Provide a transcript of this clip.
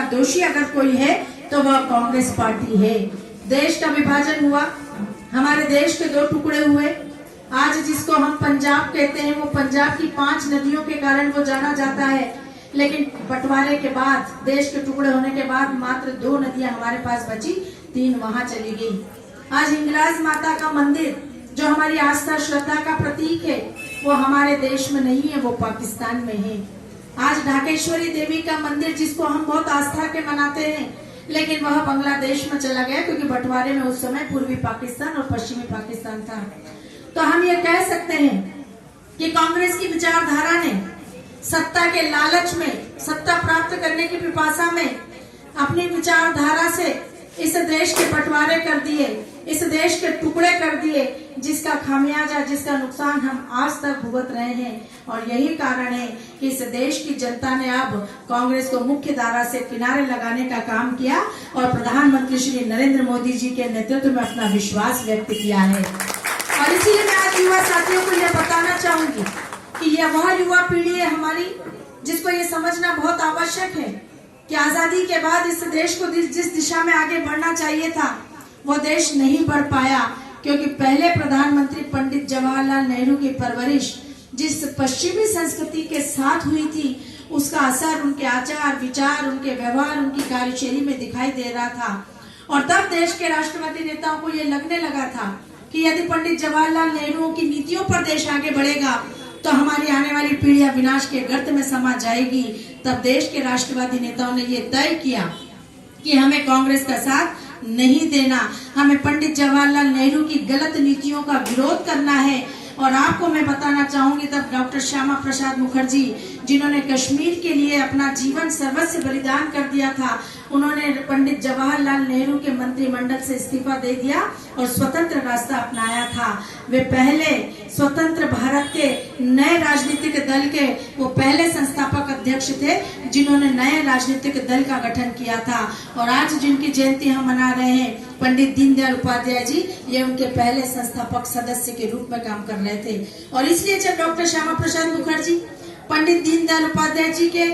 दोषी अगर कोई है तो वह कांग्रेस पार्टी है। देश का विभाजन हुआ, हमारे देश के दो टुकड़े हुए। आज जिसको हम पंजाब कहते हैं, वो पंजाब की 5 नदियों के कारण वो जाना जाता है, लेकिन बंटवारे के बाद, देश के टुकड़े होने के बाद मात्र 2 नदियां हमारे पास बची, 3 वहां चली गई। आज हिंगलाज माता का मंदिर जो हमारी आस्था श्रद्धा का प्रतीक है, वो हमारे देश में नहीं है, वो पाकिस्तान में है। आज ढाकेश्वरी देवी का मंदिर जिसको हम बहुत आस्था के मनाते हैं, लेकिन वह बांग्लादेश में चला गया, क्योंकि बंटवारे में उस समय पूर्वी पाकिस्तान और पश्चिमी पाकिस्तान था। तो हम ये कह सकते हैं कि कांग्रेस की विचारधारा ने सत्ता के लालच में, सत्ता प्राप्त करने की पिपासा में अपनी विचारधारा से इस देश के बंटवारे कर दिए, इस देश के टुकड़े कर दिए, जिसका खामियाजा, जिसका नुकसान हम आज तक भुगत रहे हैं। और यही कारण है कि इस देश की जनता ने अब कांग्रेस को मुख्य धारा से किनारे लगाने का काम किया और प्रधानमंत्री श्री नरेंद्र मोदी जी के नेतृत्व में अपना विश्वास व्यक्त किया है। और इसीलिए मैं आज युवा साथियों को यह बताना चाहूंगी कि यह वह युवा पीढ़ी है हमारी, जिसको ये समझना बहुत आवश्यक है कि आजादी के बाद इस देश को जिस दिशा में आगे बढ़ना चाहिए था, वो देश नहीं बढ़ पाया, क्योंकि पहले प्रधानमंत्री पंडित जवाहरलाल नेहरू की परवरिश जिस पश्चिमी संस्कृति के साथ हुई थी, उसका असर उनके आचार विचार, उनके व्यवहार, उनकी कार्यशैली में दिखाई दे रहा था। और तब देश के राष्ट्रवादी नेताओं को ये लगने लगा था कि यदि पंडित जवाहरलाल नेहरू की नीतियों पर देश आगे बढ़ेगा तो हमारी आने वाली पीढ़ियां विनाश के गर्त में समा जाएगी। तब देश के राष्ट्रवादी नेताओं ने ये तय किया कि हमें कांग्रेस का साथ नहीं देना, हमें पंडित जवाहरलाल नेहरू की गलत नीतियों का विरोध करना है। और आपको मैं बताना चाहूंगी, तब डॉक्टर श्यामा प्रसाद मुखर्जी, जिन्होंने कश्मीर के लिए अपना जीवन सर्वस्व बलिदान कर दिया था, उन्होंने पंडित जवाहरलाल नेहरू के मंत्रिमंडल से इस्तीफा दे दिया और स्वतंत्र रास्ता अपनाया था। वे पहले स्वतंत्र भारत के नए राजनीतिक दल के वो पहले संस्थापक अध्यक्ष थे, जिन्होंने नए राजनीतिक दल का गठन किया था। और आज जिनकी जयंती हम मना रहे हैं, पंडित दीनदयाल उपाध्याय जी, ये उनके पहले संस्थापक सदस्य के रूप में काम कर रहे थे। और इसलिए जब डॉक्टर श्यामा प्रसाद मुखर्जी पंडित दीनदयाल उपाध्याय जी के